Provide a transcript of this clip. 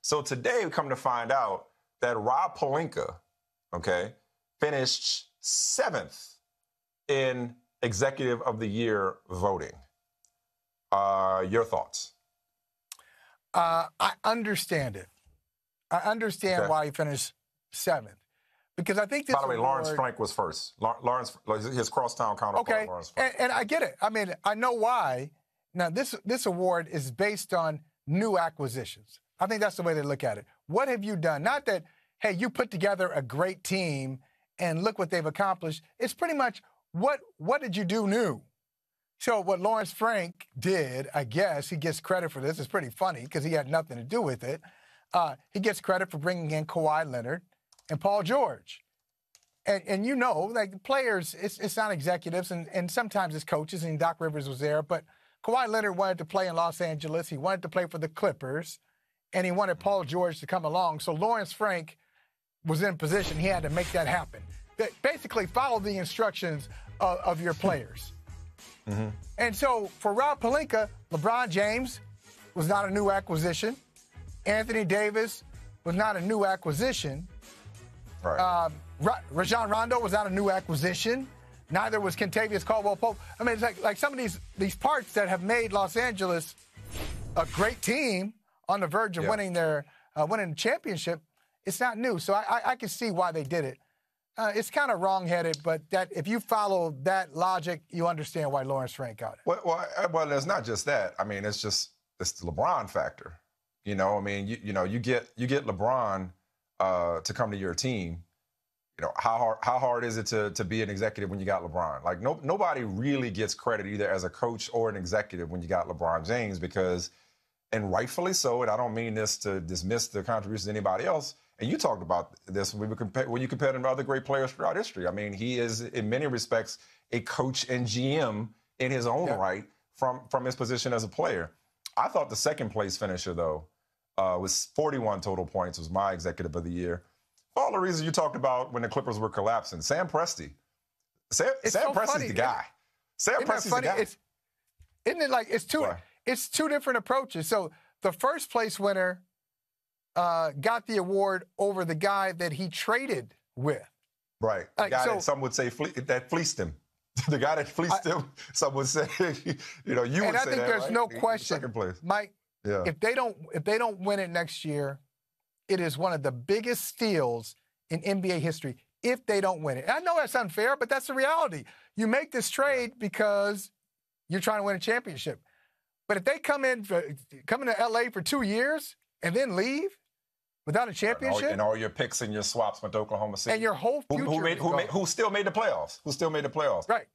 So today we come to find out that Rob Pelinka, okay, finished 7th in Executive of the Year voting. Your thoughts? I understand it. I understand why he finished 7th. Because I think this. By the way, Lawrence Frank was first. Lawrence, his crosstown counterpart, Lawrence Frank. And I get it. I mean, I know why. Now, this award is based on new acquisitions. I think that's the way they look at it. What have you done? Not that, hey, you put together a great team and look what they've accomplished. It's pretty much what did you do new? So what Lawrence Frank did, I guess, he gets credit for this. It's pretty funny because he had nothing to do with it. He gets credit for bringing in Kawhi Leonard and Paul George. And you know, like players, it's not executives, and sometimes it's coaches, and Doc Rivers was there, but Kawhi Leonard wanted to play in Los Angeles. He wanted to play for the Clippers, and he wanted Paul George to come along. So Lawrence Frank was in position. He had to make that happen. Basically, follow the instructions of your players. Mm-hmm. And so for Rob Pelinka, LeBron James was not a new acquisition. Anthony Davis was not a new acquisition. Right. Rajon Rondo was not a new acquisition. Neither was Kentavious Caldwell-Pope. I mean, it's like some of these parts that have made Los Angeles a great team on the verge of winning the championship. It's not new, so I can see why they did it. It's kind of wrong-headed, but that if you follow that logic, you understand why Lawrence Frank got it. Well, it's not just that. I mean, it's the LeBron factor. You know, I mean, you get LeBron to come to your team. You know, how hard is it to be an executive when you got LeBron? Like, nobody really gets credit either as a coach or an executive when you got LeBron James because, and rightfully so, and I don't mean this to dismiss the contributions of anybody else, and you talked about this when you compared him to other great players throughout history. I mean, he is, in many respects, a coach and GM in his own right from his position as a player. I thought the second place finisher, though, was 41 total points, was my executive of the year. For all the reasons you talked about when the Clippers were collapsing. Sam Presti. Sam Presti's the guy. Sam Presti's the guy. Isn't it like it's two different approaches? So the first place winner got the award over the guy that he traded with. Right. The guy that some would say that fleeced him. The guy that fleeced him, some would say, you would say that. And I think there's right? no question, second place. Mike, if they don't win it next year, it is one of the biggest steals in NBA history if they don't win it. And I know that's unfair, but that's the reality. You make this trade because you're trying to win a championship. But if they come into LA for 2 years and then leave without a championship, and all your picks and your swaps went to Oklahoma City, and your whole future who still made the playoffs? Who still made the playoffs? Right.